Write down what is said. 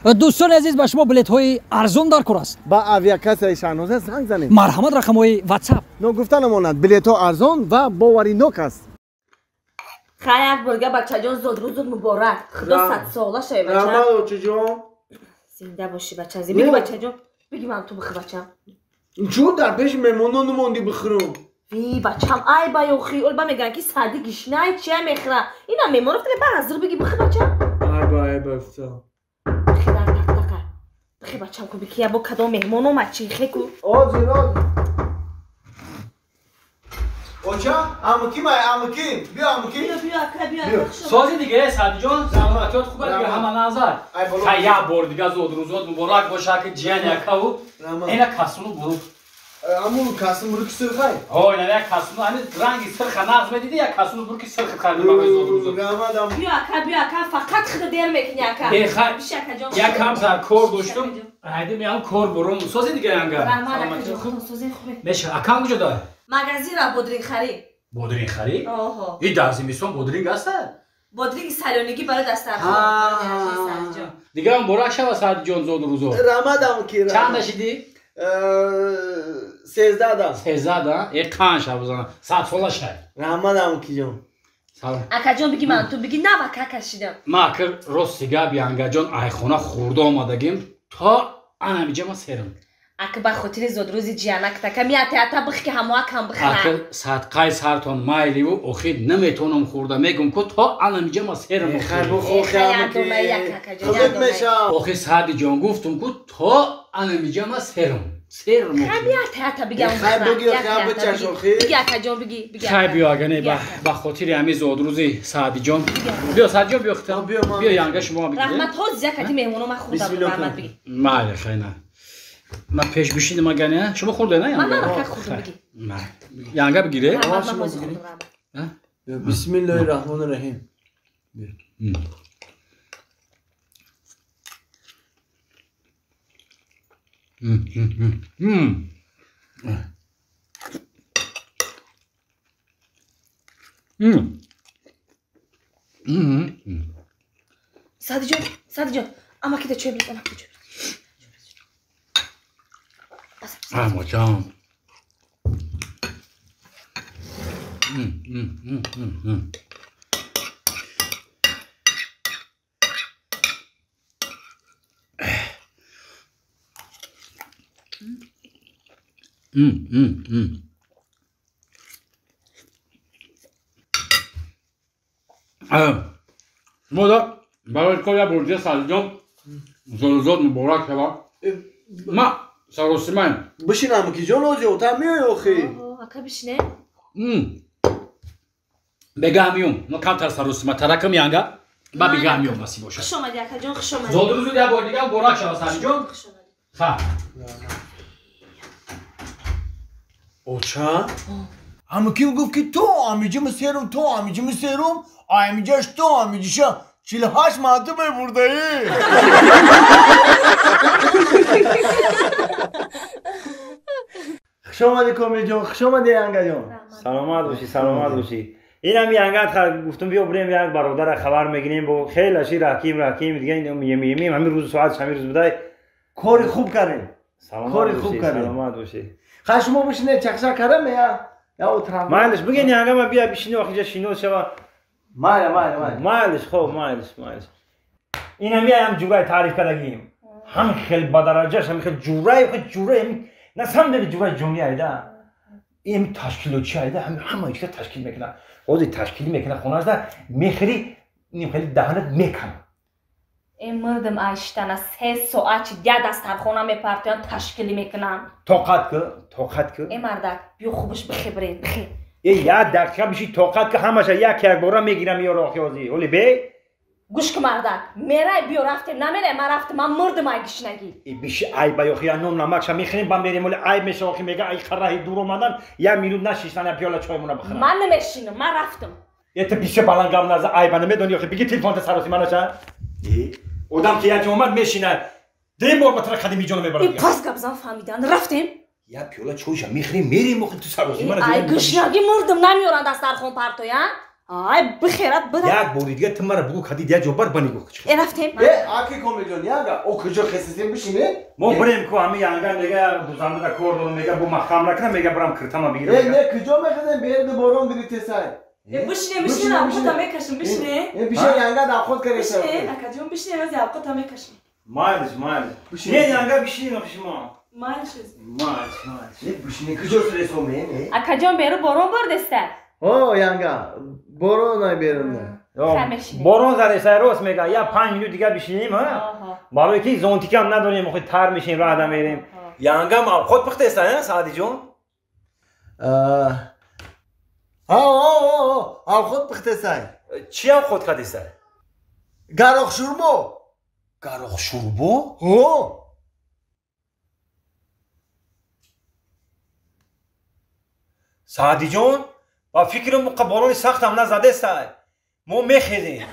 دوستان عزیز به شما بلیط های ارزان در کار است. با اویاکاس شاهنامه زنگ زنید. مرحمت رقم های واتساپ. نو گفتنمونند بلیط ها ارزان و باوری نوک است. خیلی برگه بچه جان زود روزت مبارک. خدا 100 ساله شوی بچه. رحمت بچه جان. زنده باشی بچه. بگی بچه جان. بگی من تو بخیر بچه. چون در پیش مهمانان نموندی بخورم. وی بچه‌م ای بایوخی اول میگن که سادی گشنای چه میخره اینا میمونه فکر بعد حاضر بگی بخیر بچه. ای بچه. بخیر دقیقا. بخیر بچه‌م کو بکی با کدام مهمان اومد چی خیکو. آجیراد. بچه امکی بیا امکی. بیا. سازی دیگه سادی جان زحمتات خوبه دیگه همه نظر. خیا بار دیگه زود مبارک باشه که جیان یکاو اینا کاسونو برو. امون کاسم برو کسر خای. های نه کاسونو همین رنگی سرخ ناز بدیدی یا کاسونو برو که سرخ خرید ما زود. بیا فقط خود دیر میکنی اکا. یک کم سر کور داشتم. هایدی میام کور برم سازی دیگه انگار. رحمت خوب سازی خوبه. میشه اکام کجا داره؟ مغازه را بودرین خری. بودرین خری؟ آها. این درزی میسون بودرین هسته؟ بودرین سالونگی برای دست دیگه هم براک شو ساعت جان زود روزو. رمضان کی؟ چند داشتی؟ 13 دا. 13 دا؟ یک کان شو بزنم. ساعت فلان شد. رمضان کی جان؟ سلام. اکا جان بگی من تو بگی نه وکا کشیدم. ما کر روسیگا بیانگا جان آیخونه خورده آمدگیم تا آن میجه ما سرم. اکا با خاطر زود روزی جیانک تکه میاتی اتا بخ که همه کم بخره. اکا ساعت قایس هرتون مایلی و اخید نمیتونم خورده میگم که تا آن میجه ما سرم. خیر بخور خیام کی. خودت میشه. اخی ساعت جان گفتم که تا آن میجه ما سرم. سرم. میاتی اتا بگم خیر بگی خیر بچش اخی. بگی اکا جان بگی. خیر بیا گنی با خاطر همی زود روزی ساعت جان. بیا ساعت جان بیا ختم. بیا یانگا شما بگید. رحمت ها زیادی مهمونو ما خورده رحمت بگی. ماله خیر نه. ما پیش بشینیم ما گنی شما خورده نه یانگا. من خورده بگی. یانگا بگیره. بسم الله الرحمن الرحیم. سادی جان اما که چه بیل اما که چه اما جان مودا برای کلا بردی سالجام زود مبارک شوا ما سروسیمان بشینم کی جان اوزی اوتا میای اخی اکا بشینه بگامیوم ما کمتر سروسیما ترکم یانگا با بگامیوم واسی باشه خوش اومدی اکا جان خوش اومدی زود روزو دیا بردی مبارک شوا سالجام خا اوچا اما کی گفت که تو امیجه مسیرم تو امیجه مسیرم امیجهش تو امیجهش 48 مرتبه برده ای خوش اومدی کامی جان خوش اومدی یانگا جان سلامت باشی اینم یانگا گفتم بیا بریم یک برادر خبر میگیریم با خیلی شی راکیم دیگه یمی همین روز ساعت همین روز بوده کاری خوب کردیم سلامت باشی خواهش شما بشینه چکشا کردم یا اترام مالش بگین یانگا ما بیا بشینه وقتی جا شینو شوا مالش خوب مالش اینم هم جورای تعریف کردگیم هم خیلی بدرجهش هم خیلی جورای نسام داری جورای جمعی ایده این تشکیل چی ایده همه که تشکیل میکنه اوزی تشکیل میکنه خونه ده میخری نیم خیلی دهانت میکنه این مردم آشتانه 3 ساعت دیگه دسترخونه میپرتیان تشکیلی میکنن طاقت که این مردک بیا خوبش بخبرین بخیر یک دقیقه بشی طاقت که همش یک بارا میگیرم یا راخیازی ولی بی گوش که مردک میره بیا رفته نمیره من رفته من مردم ای گشنگی بیشی ای بیاخی نون نمکش میخریم بام بریم ولی ای میشه آخی میگه ای خراه دور اومدم یا میرود نشیشتن پیاله چایمون بخورم من نمیشینم من رفتم یه تا بیشه بلنگام نزد ای بنده میدونی آخی بگی تلفن سراسی منو چه اودم که یک اومد میشینه دیم بار متر خدمی جانو میبرم این پاس گبزان فهمیدن رفتیم یا پیاله چویش میخریم میریم آخی تو سراسی منو ای گشنگی مردم نمیورن دسترخون پرتویا آی بخیرت برم یک بار دیگه تو مرا بگو کدی دیگه جوبر بنی گو کچ رفتیم آکی کمیلیون یانگا او کجا خسیسیم بشینه؟ ما بریم کو همه یانگا میگه بزنده دا کور دارم میگه بو مخام نکنم میگه برام کرتما بگیرم نه کجا میخوادن بیرد بارون بری تسای بشینه آبقوتا میکشم بشینه بیشه یانگا دا خود کرده بشینه اکا جون بشینه از آبقوتا میکشم مالش نه یانگا بشینیم پیشما مالش بشینه کجا سرسو میه اکا جان بیرو بارون بردسته یانگا بارون نای بیرون بارون زده سر روز میگه یا 5 minut دیگه بشینیم ها برای که زونتی کم نداریم خود تر میشیم راه آدم میریم یانگا ما خود پخته است ها سعدی جون خود پخته سای چی هم خود خدی است گاروخ شوربو گاروخ شوربو سعدی جون با فکرم مقبلون سخت هم نزده است ما میخیزیم